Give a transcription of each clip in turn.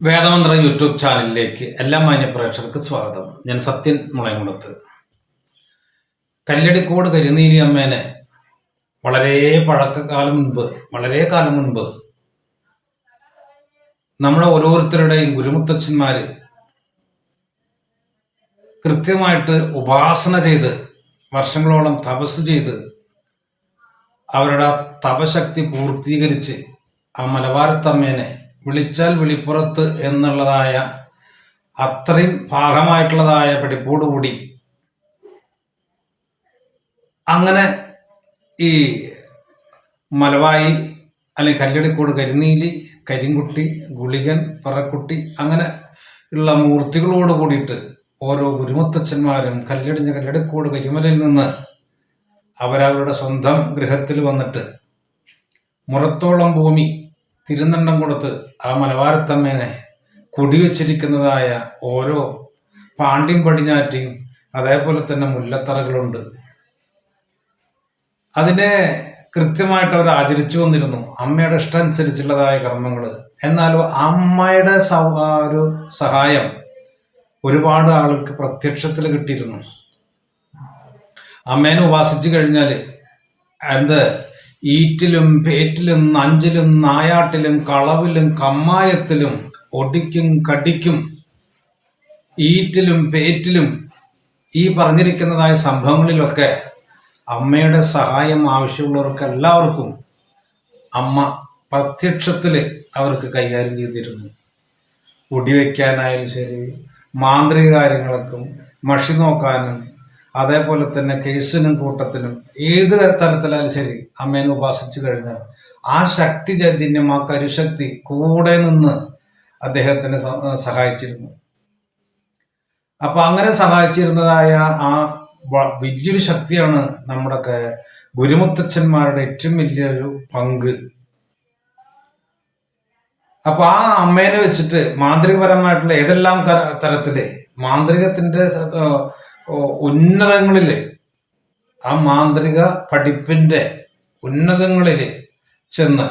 വേദമന്ത്ര YouTube ചാനലിലേക്ക് എല്ലാ മാന്യ പ്രേക്ഷകർക്ക് സ്വാഗതം. ഞാൻ സത്യൻ മുളയംകുളത്ത്. കല്ലടിക്കോട് കരിനീലി അമ്മേനെ വളരെ വളരെ കാലം മുൻപ് നമ്മുടെ ഓരോരുത്തരുടെയും ഗുരുമുത്തച്ഛന്മാര് കൃത്യമായിട്ട് ഉപാസന ചെയ്ത് വർഷങ്ങളോളം തപസ് ചെയ്ത് അവരുടെ തപശക്തി പൂർത്തീകരിച്ച് ആ മലബാരത്തമ്മേനെ വിളിച്ചാൽ വിളിപ്പുറത്ത് എന്നുള്ളതായ അത്രയും ഭാഗമായിട്ടുള്ളതായ പഠിപ്പോടുകൂടി അങ്ങനെ ഈ മലവായി അല്ലെങ്കിൽ കല്ലടിക്കോട് കരിനീലി, കരിങ്കുട്ടി, ഗുളികൻ, പറക്കുട്ടി അങ്ങനെ ഉള്ള മൂർത്തികളോട് കൂടിയിട്ട് ഓരോ ഗുരുമുത്തച്ഛന്മാരും കല്ലടിക്കോട് കരിമലയിൽ നിന്ന് അവരവരുടെ സ്വന്തം ഗൃഹത്തിൽ വന്നിട്ട് മുറത്തോളം ഭൂമി തിരുനണ്ടം കൊടുത്ത് ആ മലബാരത്തമ്മേനെ കുടിവെച്ചിരിക്കുന്നതായ ഓരോ പാണ്ടിയും പടിഞ്ഞാറ്റിയും അതേപോലെ തന്നെ മുല്ലത്തറകളുണ്ട്. അതിനെ കൃത്യമായിട്ട് അവർ ആചരിച്ചു വന്നിരുന്നു, അമ്മയുടെ ഇഷ്ടം അനുസരിച്ചുള്ളതായ കർമ്മങ്ങൾ. എന്നാലും അമ്മയുടെ ഒരു സഹായം ഒരുപാട് ആൾക്ക് പ്രത്യക്ഷത്തിൽ കിട്ടിയിരുന്നു. അമ്മേനെ ഉപാസിച്ചു കഴിഞ്ഞാൽ ഈറ്റിലും പേറ്റിലും നഞ്ചിലും നായാട്ടിലും കളവിലും കമ്മായത്തിലും ഒടിക്കും കടിക്കും ഈറ്റിലും പേറ്റിലും ഈ പറഞ്ഞിരിക്കുന്നതായ സംഭവങ്ങളിലൊക്കെ അമ്മയുടെ സഹായം ആവശ്യമുള്ളവർക്ക് എല്ലാവർക്കും അമ്മ പ്രത്യക്ഷത്തില് അവർക്ക് കൈകാര്യം ചെയ്തിരുന്നു. ഒടിവെക്കാനായാലും ശരി, മാന്ത്രിക കാര്യങ്ങൾക്കും മഷി നോക്കാനും അതേപോലെ തന്നെ കേസിനും കൂട്ടത്തിനും ഏത് തരത്തിലായാലും ശരി അമ്മേനെ ഉപാസിച്ചു കഴിഞ്ഞാൽ ആ ശക്തി ചൈതന്യം, ആ കരുശക്തി കൂടെ നിന്ന് അദ്ദേഹത്തിനെ സഹായിച്ചിരുന്നു. അപ്പൊ അങ്ങനെ സഹായിച്ചിരുന്നതായ ആ വലിയൊരു ശക്തിയാണ് നമ്മുടെ ഗുരുമുത്തച്ഛന്മാരുടെ ഏറ്റവും വലിയൊരു പങ്ക്. അപ്പൊ ആ അമ്മേനെ വെച്ചിട്ട് മാന്ത്രികപരമായിട്ടുള്ള ഏതെല്ലാം തരത്തില് മാന്ത്രികത്തിന്റെ ഉന്നതങ്ങളില്, ആ മാന്ത്രിക പഠിപ്പിന്റെ ഉന്നതങ്ങളില് ചെന്ന്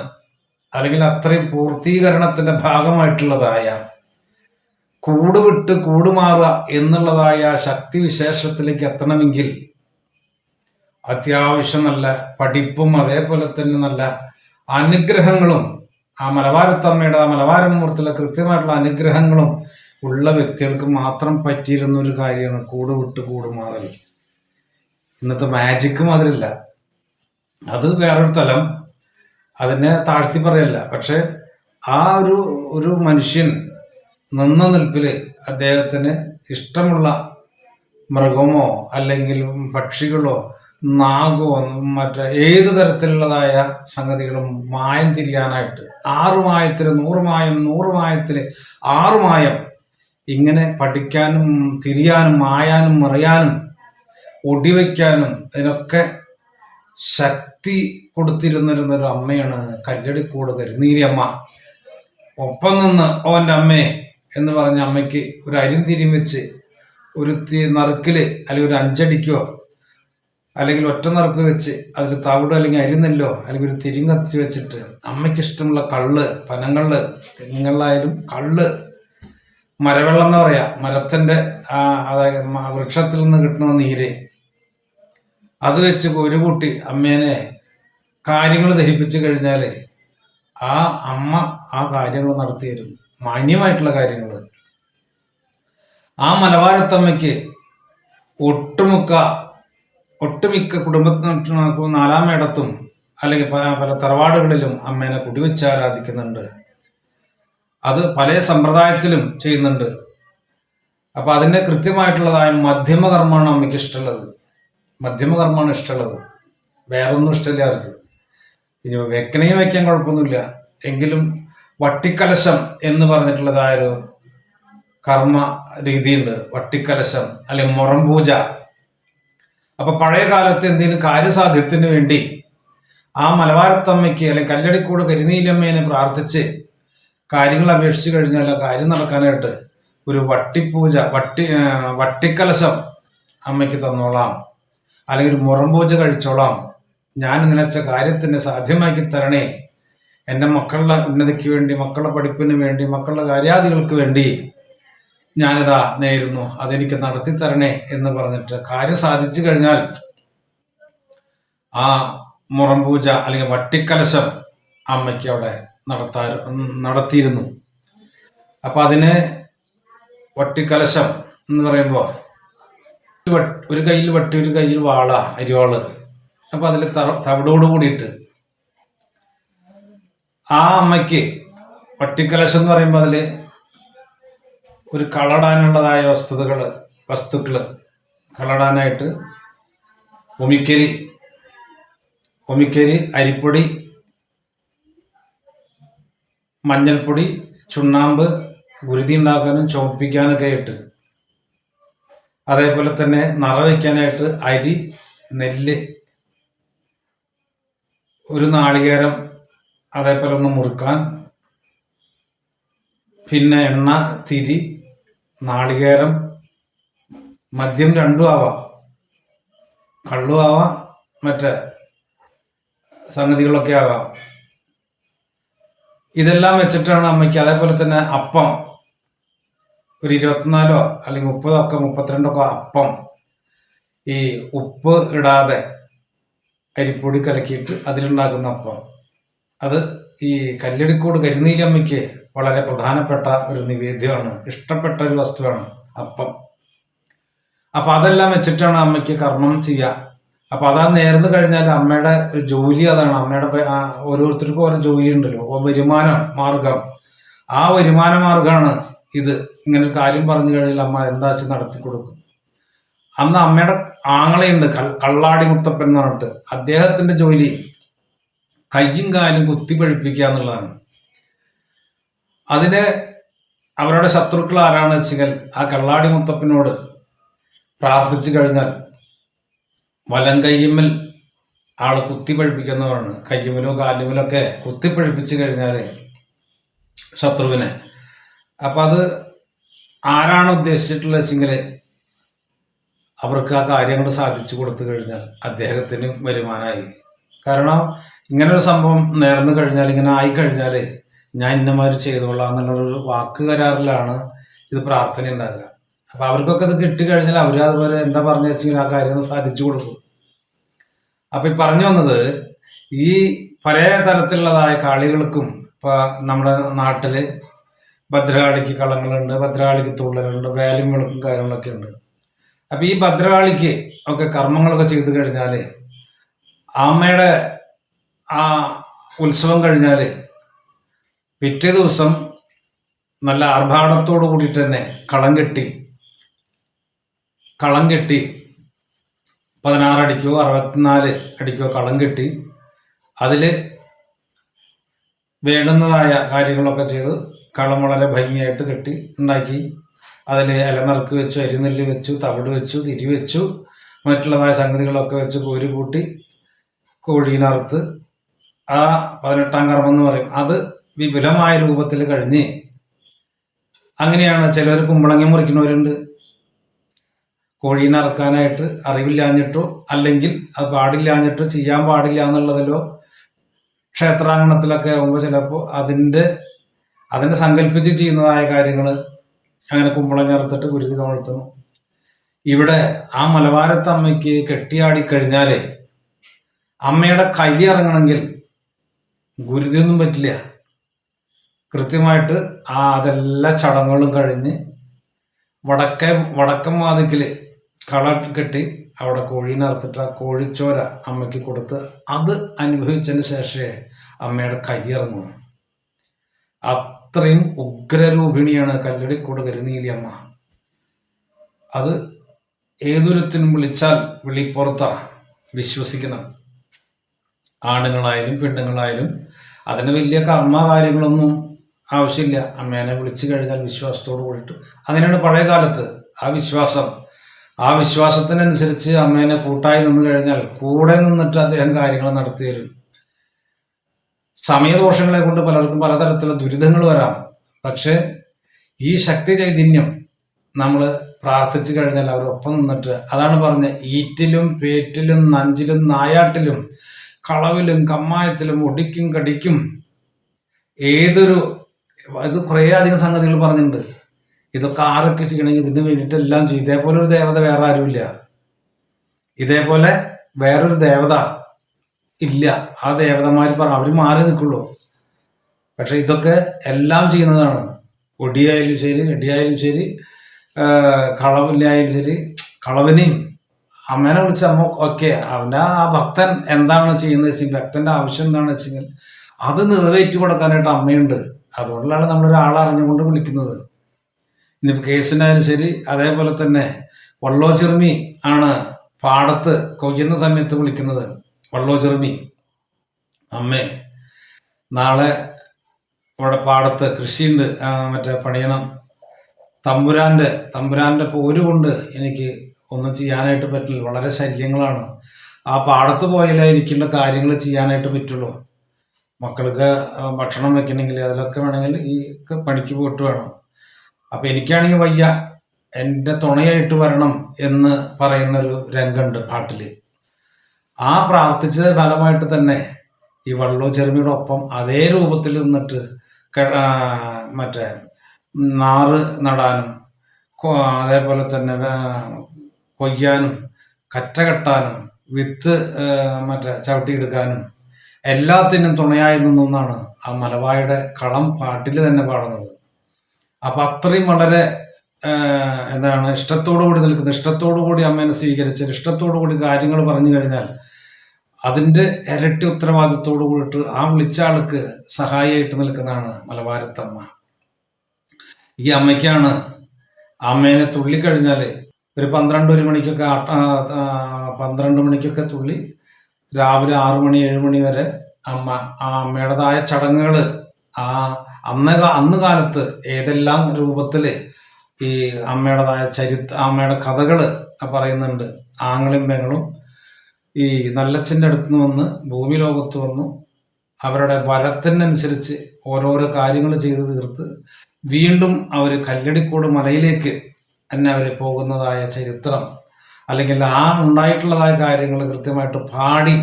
അല്ലെങ്കിൽ അത്രയും പൂർത്തീകരണത്തിന്റെ ഭാഗമായിട്ടുള്ളതായ കൂടുവിട്ട് കൂടുമാറുക എന്നുള്ളതായ ശക്തി വിശേഷത്തിലേക്ക് എത്തണമെങ്കിൽ അത്യാവശ്യം നല്ല പഠിപ്പും അതേപോലെ തന്നെ നല്ല അനുഗ്രഹങ്ങളും ആ മലബാരത്തമ്മയുടെ, ആ മലബാരമൂർത്തിയിലെ കൃത്യമായിട്ടുള്ള അനുഗ്രഹങ്ങളും ഉള്ള വ്യക്തികൾക്ക് മാത്രം പറ്റിയിരുന്ന ഒരു കാര്യമാണ് കൂടുവിട്ട് കൂടുമാറൽ. ഇന്നത്തെ മാജിക്ക് മാതിരില്ല, അത് വേറൊരു തലം, അതിനെ താഴ്ത്തി പറയല്ല. പക്ഷെ ആ ഒരു മനുഷ്യൻ നിന്ന നിൽപ്പില് അദ്ദേഹത്തിന് ഇഷ്ടമുള്ള മൃഗമോ അല്ലെങ്കിൽ പക്ഷികളോ നാഗോ മറ്റേ ഏത് തരത്തിലുള്ളതായ സംഗതികളും മായം തിരിയാനായിട്ട് 6 മായത്തില് 100 മായം, 100 മായത്തില് 6 മായം ഇങ്ങനെ പഠിക്കാനും തിരിയാനും മായാനും മറിയാനും ഒടിവെക്കാനും ഇതിനൊക്കെ ശക്തി കൊടുത്തിരുന്നിരുന്നൊരു അമ്മയാണ് കല്ലടിക്കോട് കരിനീലി അമ്മ. ഒപ്പം നിന്ന് ഓൻ്റെ അമ്മേ എന്ന് പറഞ്ഞ അമ്മയ്ക്ക് ഒരു അരിന്തിരിയും വെച്ച് ഒരു നറുക്കില് അല്ലെങ്കിൽ ഒരു 5 അടിക്കോ അല്ലെങ്കിൽ ഒറ്റ നറുക്ക് വെച്ച് അതിൽ തവിടോ അല്ലെങ്കിൽ അരിനെല്ലോ അല്ലെങ്കിൽ ഒരു തിരിങ്ങത്തി വെച്ചിട്ട് അമ്മയ്ക്ക് ഇഷ്ടമുള്ള കള്ള്, പനങ്കള്ള്, തെങ്ങുകളായാലും കള്ള്, മരവെള്ളം എന്ന് പറയാ, മരത്തിന്റെ അതായത് വൃക്ഷത്തിൽ നിന്ന് കിട്ടുന്ന നീര്, അത് വെച്ച് ഒരു കൂട്ടി അമ്മേനെ കാര്യങ്ങൾ ധരിപ്പിച്ചു കഴിഞ്ഞാല് ആ അമ്മ ആ കാര്യങ്ങൾ നടത്തി തരും, മാന്യമായിട്ടുള്ള കാര്യങ്ങൾ. ആ മലബാരത്തമ്മയ്ക്ക് ഒട്ടുമിക്ക കുടുംബത്തിന് 4-ാം ഇടത്തും അല്ലെങ്കിൽ പല തറവാടുകളിലും അമ്മേനെ കുടിവെച്ച് ആരാധിക്കുന്നുണ്ട്. അത് പല സമ്പ്രദായത്തിലും ചെയ്യുന്നുണ്ട്. അപ്പൊ അതിന്റെ കൃത്യമായിട്ടുള്ളതായ മധ്യമകർമ്മമാണ് അമ്മയ്ക്ക് ഇഷ്ടമുള്ളത്. മധ്യമകർമ്മമാണ് ഇഷ്ടമുള്ളത്, വേറൊന്നും ഇഷ്ടമില്ല അവർക്ക്. ഇനി വെക്കണമെങ്കിൽ വെക്കാൻ കുഴപ്പമൊന്നുമില്ല, എങ്കിലും വട്ടിക്കലശം എന്ന് പറഞ്ഞിട്ടുള്ളതായൊരു കർമ്മ രീതിയുണ്ട്. വട്ടിക്കലശം അല്ലെങ്കിൽ മുറം പൂജ. അപ്പൊ പഴയ കാലത്ത് എന്തെങ്കിലും കാര്യസാധ്യത്തിന് വേണ്ടി ആ മലബാരത്തമ്മയ്ക്ക് അല്ലെങ്കിൽ കല്ലടിക്കോട് കരിനീലമ്മേനെ പ്രാർത്ഥിച്ച് കാര്യങ്ങൾ അപേക്ഷിച്ചു കഴിഞ്ഞാൽ ആ കാര്യം നടക്കാനായിട്ട് ഒരു വട്ടിക്കലശം അമ്മയ്ക്ക് തന്നോളാം, അല്ലെങ്കിൽ മുറം പൂജ കഴിച്ചോളാം, ഞാൻ നിലച്ച കാര്യത്തിന് സാധ്യമാക്കി തരണേ എൻ്റെ മക്കളുടെ ഉന്നതിക്ക് വേണ്ടി, മക്കളുടെ പഠിപ്പിന് വേണ്ടി, മക്കളുടെ കാര്യാദികൾക്ക് വേണ്ടി ഞാനിതാ നേരുന്നു, അതെനിക്ക് നടത്തി തരണേ എന്ന് പറഞ്ഞിട്ട് കാര്യം സാധിച്ചു കഴിഞ്ഞാൽ ആ മുറം പൂജ അല്ലെങ്കിൽ വട്ടിക്കലശം അമ്മയ്ക്ക് അവിടെ നടത്തിയിരുന്നു. അപ്പൊ അതിന് വട്ടിക്കലശം എന്ന് പറയുമ്പോൾ ഒരു കയ്യിൽ വട്ടി, ഒരു കയ്യിൽ വാള, അരിവാള്. അപ്പൊ അതിൽ തവിടോട് കൂടിയിട്ട് ആ അമ്മയ്ക്ക് വട്ടിക്കലശം എന്ന് പറയുമ്പോൾ അതില് ഒരു കളടാനുള്ളതായ വസ്തുക്കള് കളടാനായിട്ട് ഉമിക്കരി, അരിപ്പൊടി, മഞ്ഞൾപ്പൊടി, ചുണ്ണാമ്പ്, ഗുരുതി ഉണ്ടാക്കാനും ചോപ്പിക്കാനൊക്കെ ആയിട്ട്, അതേപോലെ തന്നെ നിറവയ്ക്കാനായിട്ട് അരി, നെല്ല്, ഒരു നാളികേരം, അതേപോലെ ഒന്ന് മുറുക്കാൻ, പിന്നെ എണ്ണ, തിരി, നാളികേരം, മദ്യം രണ്ടും ആവാം, കള്ളും ആവാം, മറ്റേ സംഗതികളൊക്കെ ആകാം. ഇതെല്ലാം വെച്ചിട്ടാണ് അമ്മയ്ക്ക്. അതേപോലെ തന്നെ അപ്പം ഒരു 24 അല്ലെങ്കിൽ 30 32 അപ്പം ഈ ഉപ്പ് ഇടാതെ അരിപ്പൊടി കലക്കിയിട്ട് അതിലുണ്ടാക്കുന്ന അപ്പം, അത് ഈ കല്ലടിക്കോട് കരിനീലി അമ്മയ്ക്ക് വളരെ പ്രധാനപ്പെട്ട ഒരു നിവേദ്യമാണ്, ഇഷ്ടപ്പെട്ട ഒരു വസ്തുവാണ് അപ്പം. അപ്പൊ അതെല്ലാം വെച്ചിട്ടാണ് അമ്മയ്ക്ക് കർമ്മം ചെയ്യുക. അപ്പൊ അതാ നേർന്നു കഴിഞ്ഞാൽ അമ്മയുടെ ഒരു ജോലി അതാണ്. അമ്മയുടെ ഓരോരുത്തർക്കും ഓരോ ജോലി ഉണ്ടല്ലോ, വരുമാന മാർഗം. ആ വരുമാന മാർഗമാണ് ഇത്. ഇങ്ങനെ ഒരു കാര്യം പറഞ്ഞു കഴിഞ്ഞാൽ അമ്മ എന്താ വെച്ച് നടത്തി കൊടുക്കും. അന്ന് അമ്മയുടെ ആങ്ങളയുണ്ട്, കള്ളാടി മുത്തപ്പൻ എന്ന് പറഞ്ഞിട്ട്. അദ്ദേഹത്തിന്റെ ജോലി കയ്യും കാലും കുത്തിപ്പഴിപ്പിക്കുക എന്നുള്ളതാണ്. അതിന് അവരുടെ ശത്രുക്കൾ ആരാണ് വെച്ചാൽ ആ കള്ളാടി മുത്തപ്പനോട് പ്രാർത്ഥിച്ചു കഴിഞ്ഞാൽ വലം കയ്യുമ്മൽ ആള് കുത്തിപ്പഴിപ്പിക്കുന്നവരാണ്. കയ്യുമ്മലോ കാലുമ്മലോ ഒക്കെ കുത്തിപ്പഴിപ്പിച്ചു കഴിഞ്ഞാല് ശത്രുവിനെ. അപ്പൊ അത് ആരാണ് ഉദ്ദേശിച്ചിട്ടുള്ളത് വെച്ചെങ്കില് അവർക്ക് ആ കാര്യങ്ങൾ സാധിച്ചു കൊടുത്തു കഴിഞ്ഞാൽ അദ്ദേഹത്തിന് വരുമാനമായി. കാരണം ഇങ്ങനെ ഒരു സംഭവം നേർന്നു കഴിഞ്ഞാൽ, ഇങ്ങനെ ആയിക്കഴിഞ്ഞാല് ഞാൻ ഇന്നമാതിരി ചെയ്തോളാം എന്നുള്ളൊരു വാക്ക് കരാറിലാണ് ഇത് പ്രാർത്ഥന ഉണ്ടാകുക. അപ്പൊ അവർക്കൊക്കെ ഇത് കിട്ടിക്കഴിഞ്ഞാൽ അവര് അതുപോലെ എന്താ പറഞ്ഞു വെച്ചെങ്കിൽ ആ കാര്യം സാധിച്ചു കൊടുക്കും. അപ്പൊ ഈ പറഞ്ഞു വന്നത്, ഈ പല തരത്തിലുള്ളതായ കളികൾക്കും ഇപ്പൊ നമ്മുടെ നാട്ടില് ഭദ്രകാളിക്ക് കളങ്ങളുണ്ട്, ഭദ്രകാളിക്ക് തുള്ളലുണ്ട്, വേലും വിളക്കും കാര്യങ്ങളൊക്കെ ഉണ്ട്. അപ്പൊ ഈ ഭദ്രകാളിക്ക് ഒക്കെ കർമ്മങ്ങളൊക്കെ ചെയ്തു കഴിഞ്ഞാല് അമ്മയുടെ ആ ഉത്സവം കഴിഞ്ഞാല് പിറ്റേ ദിവസം നല്ല ആർഭാടത്തോടു കൂടിയിട്ട് തന്നെ കളം കെട്ടി 16 അടിക്കോ 64 അടിക്കോ കളം കെട്ടി അതില് വേണ്ടുന്നതായ കാര്യങ്ങളൊക്കെ ചെയ്ത് കളം വളരെ ഭംഗിയായിട്ട് കെട്ടി ഉണ്ടാക്കി അതിൽ ഇലനറുക്ക് വെച്ചു, അരിനെല്ല് വെച്ചു, തവിട് വെച്ചു, തിരി വെച്ചു, മറ്റുള്ളതായ സംഗതികളൊക്കെ വെച്ച് കോരി കൂട്ടി കോഴീനറുത്ത് ആ 18ാം കർമ്മം എന്ന് പറയും അത് വിപുലമായ രൂപത്തിൽ കഴിഞ്ഞ്. അങ്ങനെയാണ് ചിലർ കുമ്പളങ്ങ മുറിക്കുന്നവരുണ്ട്. കോഴീനെ അറക്കാനായിട്ട് അറിവില്ലാഞ്ഞിട്ടോ അല്ലെങ്കിൽ അത് പാടില്ലാഞ്ഞിട്ടോ ചെയ്യാൻ പാടില്ല എന്നുള്ളതിലോ ക്ഷേത്രാങ്കണത്തിലൊക്കെ ആകുമ്പോൾ ചിലപ്പോൾ അതിന്റെ സങ്കല്പിച്ച് ചെയ്യുന്നതായ കാര്യങ്ങൾ അങ്ങനെ കുമ്പളങ്ങ അറുത്തിട്ട് ഗുരുതി കമഴ്ത്തുന്നു. ഇവിടെ ആ മലബാരത്ത് അമ്മയ്ക്ക് കെട്ടിയാടിക്കഴിഞ്ഞാല് അമ്മയുടെ കൈ ഇറങ്ങണമെങ്കിൽ ഗുരുതിയൊന്നും പറ്റില്ല. കൃത്യമായിട്ട് അതെല്ലാ ചടങ്ങുകളും കഴിഞ്ഞ് വടക്കം വാതിക്കല് കള കെട്ടി അവിടെ കോഴീനെ അറുത്തിട്ട് ആ കോഴിച്ചോര അമ്മയ്ക്ക് കൊടുത്ത് അത് അനുഭവിച്ചതിന് ശേഷമേ അമ്മയുടെ കൈ ഇറങ്ങും. അത്രയും ഉഗ്രരൂപിണിയാണ് കല്ലടിക്കോട് കരിനീലി അമ്മ. അത് ഏതൊരുത്തിനും വിളിച്ചാൽ വിളിപ്പുറത്താ, വിശ്വസിക്കണം. ആണുങ്ങളായാലും പെണ്ണുങ്ങളായാലും അതിന് വലിയ കർമ്മകാര്യങ്ങളൊന്നും ആവശ്യമില്ല. അമ്മേനെ വിളിച്ചു കഴിഞ്ഞാൽ വിശ്വാസത്തോട് കൂടിയിട്ട്. അങ്ങനെയാണ് പഴയ കാലത്ത് ആ വിശ്വാസത്തിനനുസരിച്ച് അമ്മേനെ കൂട്ടായി നിന്ന് കഴിഞ്ഞാൽ കൂടെ നിന്നിട്ട് അദ്ദേഹം കാര്യങ്ങൾ നടത്തി തരും. സമയദോഷങ്ങളെ കൊണ്ട് പലർക്കും പലതരത്തിലുള്ള ദുരിതങ്ങൾ വരാം. പക്ഷെ ഈ ശക്തി ചൈതന്യം നമ്മൾ പ്രാർത്ഥിച്ചു കഴിഞ്ഞാൽ അവരൊപ്പം നിന്നിട്ട്, അതാണ് പറഞ്ഞ ഈറ്റിലും പേറ്റിലും നഞ്ചിലും നായാട്ടിലും കളവിലും കമ്മായത്തിലും ഒടിക്കും കടിക്കും ഏതൊരു ഇത് കുറേ അധികം സംഗതികൾ പറഞ്ഞിട്ടുണ്ട്. ഇതൊക്കെ ആരൊക്കെ ചെയ്യണമെങ്കിൽ ഇതിന് വേണ്ടിയിട്ട് എല്ലാം ചെയ്യും. ഇതേപോലെ ഒരു ദേവത വേറെ ആരുമില്ല. ഇതേപോലെ വേറൊരു ദേവത ഇല്ല. ആ ദേവതമാർ അവർ മാറി നിൽക്കുള്ളൂ. പക്ഷെ ഇതൊക്കെ എല്ലാം ചെയ്യുന്നതാണ്. ഒടിയായാലും ശരി, എടിയായാലും ശരി, കളവില്ലായാലും ശരി, കളവിനെയും അമ്മേനെ വിളിച്ച അമ്മ ഓക്കെ, അവൻ്റെ ആ ഭക്തൻ എന്താണ് ചെയ്യുന്നത് വെച്ചാൽ, ഭക്തന്റെ ആവശ്യം എന്താണെന്ന് വെച്ചെങ്കിൽ അത് നിറവേറ്റി കൊടുക്കാനായിട്ട് അമ്മയുണ്ട്. അതുകൊണ്ടാണ് നമ്മളൊരാളെ അറിഞ്ഞുകൊണ്ട് വിളിക്കുന്നത്. ഇനിയിപ്പോൾ കേസിനായാലും ശരി, അതേപോലെ തന്നെ വള്ളോ ചെറുമി ആണ് പാടത്ത് കൊയ്യുന്ന സമയത്ത് വിളിക്കുന്നത്. വള്ളോ ചെറുമി, അമ്മേ നാളെ ഇവിടെ പാടത്ത് കൃഷിയുണ്ട്, മറ്റേ പണിയണം, തമ്പുരാന്റെ പോര് കൊണ്ട് എനിക്ക് ഒന്നും ചെയ്യാനായിട്ട് പറ്റില്ല, വളരെ ശല്യങ്ങളാണ്. ആ പാടത്ത് പോയാലേ എനിക്കുള്ള കാര്യങ്ങൾ ചെയ്യാനായിട്ട് പറ്റുള്ളൂ. മക്കൾക്ക് ഭക്ഷണം വെക്കണമെങ്കിൽ അതിലൊക്കെ വേണമെങ്കിൽ ഈ പണിക്ക് പോയിട്ട് വേണം. അപ്പൊ എനിക്കാണെങ്കിൽ വയ്യ, എൻ്റെ തുണയായിട്ട് വരണം എന്ന് പറയുന്നൊരു രംഗമുണ്ട് പാട്ടില്. ആ പ്രാർത്ഥിച്ചത് ഫലമായിട്ട് തന്നെ ഈ വള്ളോ ചെറുമിയുടെ ഒപ്പം അതേ രൂപത്തിൽ നിന്നിട്ട് മറ്റേ നാറ് നടാനും അതേപോലെ തന്നെ കൊയ്യാനും കറ്റ കെട്ടാനും വിത്ത് മറ്റേ ചവിട്ടിയെടുക്കാനും എല്ലാത്തിനും തുണയായി നിന്നാണ് ആ മലവായുടെ കളം പാട്ടിൽ തന്നെ പാടുന്നത്. അപ്പൊ അത്രയും വളരെ ഇഷ്ടത്തോടു കൂടി നിൽക്കുന്നത്, ഇഷ്ടത്തോടു കൂടി അമ്മേനെ സ്വീകരിച്ച് ഇഷ്ടത്തോടു കൂടി കാര്യങ്ങൾ പറഞ്ഞു കഴിഞ്ഞാൽ അതിന്റെ ഇരട്ടി ഉത്തരവാദിത്തോടു കൂടിയിട്ട് ആ വിളിച്ച ആൾക്ക് സഹായിയായിട്ട് നിൽക്കുന്നതാണ് മലവാരത്തമ്മ. ഈ അമ്മയ്ക്കാണ് അമ്മേനെ തുള്ളിക്കഴിഞ്ഞാല് ഒരു 12 മണിക്കൊക്കെ 12 മണിക്കൊക്കെ തുള്ളി രാവിലെ 6 മണി 7 മണി വരെ അമ്മ ആ അമ്മയുടേതായ ചടങ്ങുകൾ അന്ന് കാലത്ത് ഏതെല്ലാം രൂപത്തില് ഈ അമ്മയുടേതായ അമ്മയുടെ കഥകള് പറയുന്നുണ്ട്. ആങ്ങളും പെങ്ങളും ഈ നല്ലച്ഛൻ്റെ അടുത്ത് നിന്ന് വന്ന് ഭൂമി ലോകത്ത് വന്നു അവരുടെ വരത്തിനനുസരിച്ച് ഓരോരോ കാര്യങ്ങൾ ചെയ്തു തീർത്ത് വീണ്ടും അവർ കല്ലടിക്കോട് മലയിലേക്ക് തന്നെ അവർ പോകുന്നതായ ചരിത്രം, അല്ലെങ്കിൽ ആ ഉണ്ടായിട്ടുള്ളതായ കാര്യങ്ങൾ കൃത്യമായിട്ട് പാടി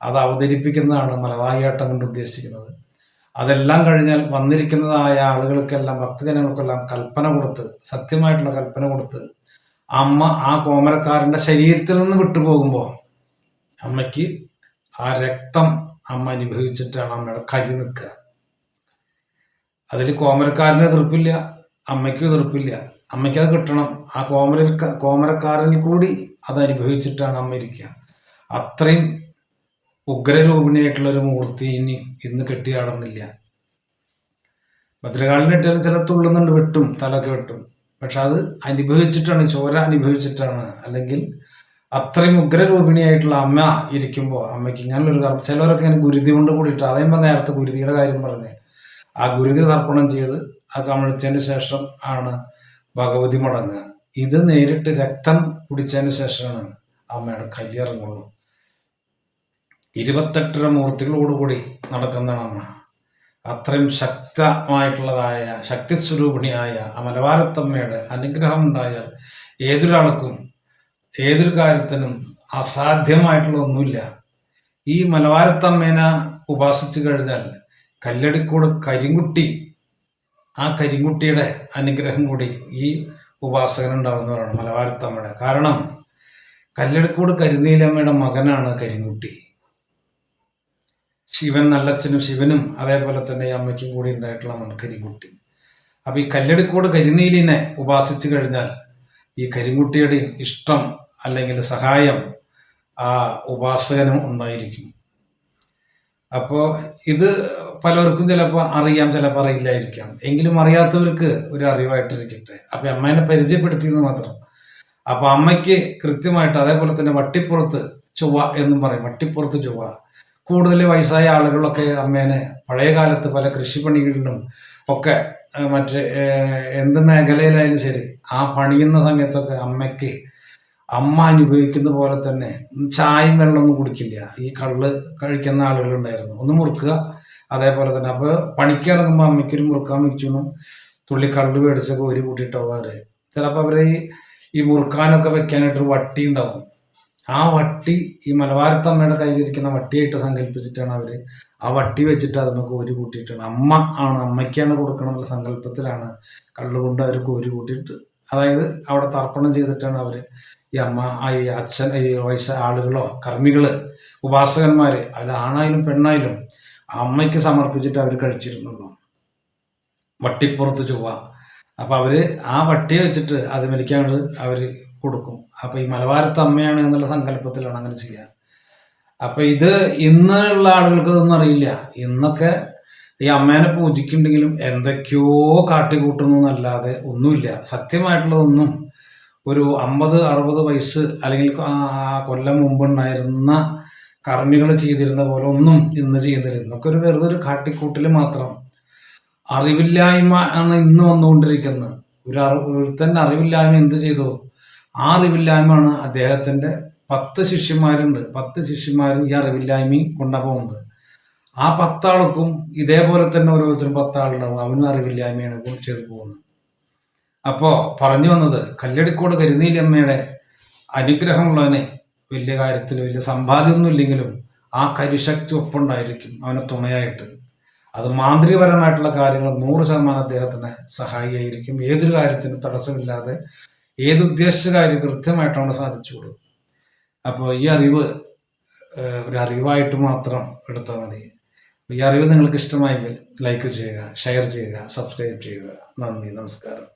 അത് അവതരിപ്പിക്കുന്നതാണ് മലവായിയാട്ടം കൊണ്ട് ഉദ്ദേശിക്കുന്നത്. അതെല്ലാം കഴിഞ്ഞാൽ വന്നിരിക്കുന്നതായ ആളുകൾക്കെല്ലാം ഭക്തജനങ്ങൾക്കെല്ലാം കൽപ്പന കൊടുത്ത്, സത്യമായിട്ടുള്ള കൽപ്പന കൊടുത്ത് അമ്മ ആ കോമരക്കാരന്റെ ശരീരത്തിൽ നിന്ന് വിട്ടുപോകുമ്പോൾ അമ്മയ്ക്ക് ആ രക്തം അമ്മ അനുഭവിച്ചിട്ടാണ് അമ്മയുടെ കൈ നിൽക്കുക. അതിൽ കോമരക്കാരന് എതിർപ്പില്ല, അമ്മയ്ക്ക് എതിർപ്പില്ല. അമ്മയ്ക്ക് അത് കിട്ടണം. ആ കോമരക്കാരനിൽ കൂടി അത് അനുഭവിച്ചിട്ടാണ് അമ്മ ഇരിക്കുക. അത്രയും ഉഗ്രരൂപിണിയായിട്ടുള്ള ഒരു മൂർത്തി ഇന്ന് കെട്ടിയാടുന്നില്ല. ഭദ്രകാളിന് കെട്ടിയാലും ചില തുള്ളുന്നുണ്ട്, വെട്ടും, തലൊക്കെ വെട്ടും. പക്ഷെ അത് അനുഭവിച്ചിട്ടാണ്, ചോര അനുഭവിച്ചിട്ടാണ്. അല്ലെങ്കിൽ അത്രയും ഉഗ്രരൂപിണിയായിട്ടുള്ള അമ്മ ഇരിക്കുമ്പോൾ അമ്മയ്ക്ക് ഇങ്ങനൊരു ചിലവരൊക്കെ ഇങ്ങനെ ഗുരുതി കൊണ്ട് കൂടിയിട്ട്, അതേമ്പോൾ നേരത്തെ ഗുരുതിയുടെ കാര്യം പറഞ്ഞ് ആ ഗുരുതി തർപ്പണം ചെയ്ത് ആ കമിഴ്ത്തിയതിന് ശേഷം ആണ് ഭഗവതി മടങ്ങുക. ഇത് നേരിട്ട് രക്തം കുടിച്ചതിന് ശേഷമാണ് അമ്മയുടെ കല്ലിറങ്ങുള്ളൂ. 28 മൂർത്തികളോടുകൂടി നടക്കുന്നതാണ് അമ്മ. അത്രയും ശക്തമായിട്ടുള്ളതായ ശക്തിസ്വരൂപിണിയായ ആ മലവാരത്തമ്മയുടെ അനുഗ്രഹം ഉണ്ടായാൽ ഏതൊരാൾക്കും ഏതൊരു കാര്യത്തിനും അസാധ്യമായിട്ടുള്ള ഒന്നുമില്ല. ഈ മലവാരത്തമ്മേനെ ഉപാസിച്ചു കഴിഞ്ഞാൽ കല്ലടിക്കോട് കരിങ്കുട്ടി, ആ കരിങ്കുട്ടിയുടെ അനുഗ്രഹം കൂടി ഈ ഉപാസകനുണ്ടാവുന്നവരാണ് മലവാരത്തമ്മയുടെ. കാരണം കല്ലടിക്കോട് കരുനീലമ്മയുടെ മകനാണ് കരിങ്കുട്ടി. ശിവൻ നല്ലച്ഛനും ശിവനും അതേപോലെ തന്നെ ഈ അമ്മയ്ക്കും കൂടി ഉണ്ടായിട്ടുള്ളതാണ് കരിങ്കുട്ടി. അപ്പൊ ഈ കല്ലടിക്കോട് കരിനീലിനെ ഉപാസിച്ചു കഴിഞ്ഞാൽ ഈ കരിങ്കുട്ടിയുടെയും ഇഷ്ടം അല്ലെങ്കിൽ സഹായം ആ ഉപാസകനും ഉണ്ടായിരിക്കും. അപ്പോ ഇത് പലർക്കും ചിലപ്പോൾ അറിയാം, ചിലപ്പോൾ അറിയില്ലായിരിക്കാം. എങ്കിലും അറിയാത്തവർക്ക് ഒരു അറിവായിട്ടിരിക്കട്ടെ. അപ്പൊ അമ്മേനെ പരിചയപ്പെടുത്തിയെന്ന് മാത്രം. അപ്പൊ അമ്മയ്ക്ക് കൃത്യമായിട്ട് അതേപോലെ തന്നെ വട്ടിപ്പുറത്ത് ചൊവ്വ എന്നും പറയും. വട്ടിപ്പുറത്ത് ചൊവ്വ. കൂടുതൽ വയസ്സായ ആളുകളൊക്കെ അമ്മേനെ പഴയ കാലത്ത് പല കൃഷിപ്പണികളിലും ഒക്കെ മറ്റേ എന്ത് മേഖലയിലായാലും ശരി ആ പണിയുന്ന സമയത്തൊക്കെ അമ്മയ്ക്ക് അമ്മ അനുഭവിക്കുന്ന പോലെ തന്നെ ചായയും വെള്ളമൊന്നും കുടിക്കില്ല. ഈ കള്ള് കഴിക്കുന്ന ആളുകളുണ്ടായിരുന്നു. ഒന്ന് മുറുക്കുക, അതേപോലെ തന്നെ അപ്പൊ പണിക്കിറങ്ങുമ്പോൾ അമ്മയ്ക്കൊരു മുറുക്കാൻ വെച്ചു തുള്ളി കള്ള് മേടിച്ചൊക്കെ ഒരു കൂട്ടിയിട്ട് പോകാറ്. ചിലപ്പോൾ അവര് ഈ മുറുക്കാനൊക്കെ വെക്കാനായിട്ടൊരു വട്ടി ഉണ്ടാവും. ആ വട്ടി ഈ മലബാരത്തമ്മയുടെ കയ്യിലിരിക്കുന്ന വട്ടിയായിട്ട് സങ്കല്പിച്ചിട്ടാണ് അവര് ആ വട്ടി വെച്ചിട്ട് അത് നമുക്ക് കോരി കൂട്ടിയിട്ടാണ് അമ്മയ്ക്കാണ് കൊടുക്കണമെന്നുള്ള സങ്കല്പത്തിലാണ് കള്ളുകൊണ്ട് അവർ കോരി കൂട്ടിയിട്ട്, അതായത് അവിടെ തർപ്പണം ചെയ്തിട്ടാണ് അവര് ഈ ഈ അച്ഛൻ ഈ ആളുകളോ കർമ്മികള് ഉപാസകന്മാര് അതിൽ ആണായാലും പെണ്ണായാലും അമ്മയ്ക്ക് സമർപ്പിച്ചിട്ട് അവർ കഴിച്ചിരുന്നുള്ളൂ. വട്ടിപ്പുറത്ത് ചൊവ്വ. അപ്പൊ അവര് ആ വട്ടിയെ വെച്ചിട്ട് അത് മരിക്കാണ്ട് അവര് കൊടുക്കും. അപ്പൊ ഈ മലബാരത്ത് അമ്മയാണ് എന്നുള്ള സങ്കല്പത്തിലാണ് അങ്ങനെ ചെയ്യാൻ. അപ്പൊ ഇത് ഇന്നുള്ള ആളുകൾക്ക് ഇതൊന്നും അറിയില്ല. ഇന്നൊക്കെ ഈ അമ്മേനെ പൂജിക്കുന്നുണ്ടെങ്കിലും എന്തൊക്കെയോ കാട്ടിക്കൂട്ടുന്നു എന്നല്ലാതെ ഒന്നുമില്ല. സത്യമായിട്ടുള്ളതൊന്നും ഒരു 50-60 വയസ്സ് അല്ലെങ്കിൽ കൊല്ലം മുമ്പുണ്ടായിരുന്ന കർമ്മികൾ ചെയ്തിരുന്ന പോലെ ഒന്നും ഇന്ന് ചെയ്യുന്നില്ല. ഇന്നൊക്കെ ഒരു വെറുതെ ഒരു കാട്ടിക്കൂട്ടിൽ മാത്രം. അറിവില്ലായ്മ ആണ് ഇന്ന് വന്നുകൊണ്ടിരിക്കുന്നത്. ഒരുത്തന്നെ അറിവില്ലായ്മ എന്ത് ചെയ്തു? ആ അറിവില്ലായ്മയാണ് അദ്ദേഹത്തിന്റെ 10 ശിഷ്യന്മാരുണ്ട്. 10 ശിഷ്യന്മാരും ഈ അറിവില്ലായ്മയും കൊണ്ടാ പോകുന്നത്. ആ 10 ആൾക്കും ഇതേപോലെ തന്നെ ഓരോരുത്തരും 10 ആളുണ്ടാവും. അവനും അറിവില്ലായ്മയാണ് ചെയ്തു പോകുന്നത്. അപ്പോ പറഞ്ഞു വന്നത്, കല്ലടിക്കോട് കരിനീലമ്മയുടെ അനുഗ്രഹമുള്ളവനെ വലിയ കാര്യത്തിൽ വലിയ സമ്പാദ്യമൊന്നും ഇല്ലെങ്കിലും ആ കരിശക്തി ഒപ്പുണ്ടായിരിക്കും അവനെ തുണയായിട്ട്. അത് മാന്ത്രികപരമായിട്ടുള്ള കാര്യങ്ങൾ 100% അദ്ദേഹത്തിന് സഹായിയായിരിക്കും. ഏതൊരു കാര്യത്തിനും തടസ്സമില്ലാതെ ഏത് ഉദ്ദേശിച്ച കാര്യം കൃത്യമായിട്ട് അവന് സാധിച്ചുകൊള്ളു. അപ്പോൾ ഈ അറിവ് ഒരു അറിവായിട്ട് മാത്രം എടുത്താൽ മതി. ഈ അറിവ് നിങ്ങൾക്ക് ഇഷ്ടമായെങ്കിൽ ലൈക്ക് ചെയ്യുക, ഷെയർ ചെയ്യുക, സബ്സ്ക്രൈബ് ചെയ്യുക. നന്ദി, നമസ്കാരം.